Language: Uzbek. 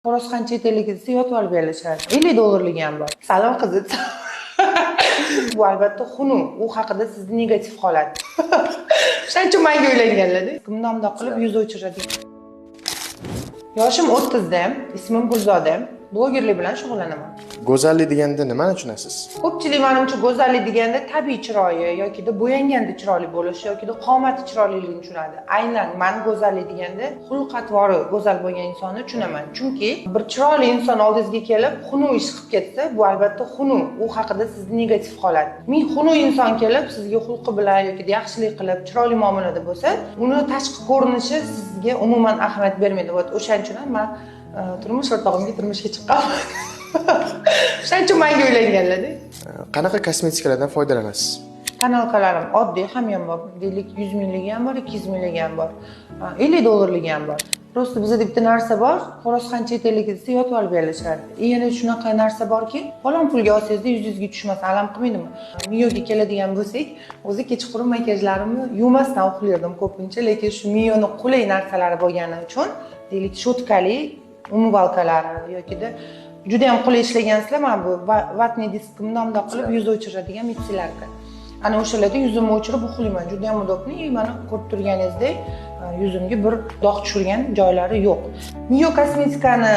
Xo'rozxon chet ellikisi yotib olib berishadi. $50 ham bor. Salom qiziq. Bu albatta xunuk. U haqida sizni negativ holat. Shuning uchun menga uylanganlar-da. Bundoq qilib yuz o'chiradi. Yoshim 30 da, ismim Gulzoda. Blogerlik bilan shug'ullanaman. Go'zallik deganda nimani tushunasiz? Ko'pchilik menimcha go'zallik deganda tabiiy chiroyi yoki bo'yanganda chiroyli bo'lish yoki qomati chiroyliligini tushunadi. Aynan men go'zallik deganda xulq-atvori go'zal bo'lgan insonni tushunaman. Chunki bir chiroyli inson oldingizga kelib, xunuk ish qilib ketsa, bu albatta xunuk. U haqida sizni negativ holat. Ming xunuk inson kelib, sizga xulqi bilan yoki yaxshilik qilib, chiroyli muomalada bo'lsa, uni tashqi ko'rinishi sizga umuman ahamiyat bermaydi. O'shaning uchun ham men turmush o'rtog'imga turmushga chiqqanman. Shuning uchun menga uylanganlar-da. Qanaqa kosmetikalardan foydalanasiz? Kanalkalarim oddiy ham bor. Deylik 100 mingligi ham bor, 200 mingligi ham bor. $50 ham bor. Prosta bizda bitta narsa bor, Xo'rozxon chet ellikisi yotib olib berishadi. Yana shunaqa narsa borki, falon pulga olsangiz yuzingizga tushmasa alam qilmaydimi? Miyoga keladigan bo'lsak, o'zi kechqurun makiyajlarimni yumasdan uxlardim ko'pincha, lekin shu miyoni qulay narsalari bo'lgani uchun, deylik shotkali umvalkalari yoki-da juda ham qulay ishlagansizlar, mana bu vatniy diskimni bundoq qilib yuz o'chiradigan mitsilarka. Ana o'shalarda yuzimni o'chirib uxlayman. Juda ham udobli. Mana ko'rib turganingizdek, yuzimga bir dog' tushirgan joylari yo'q. Miyo kosmetikani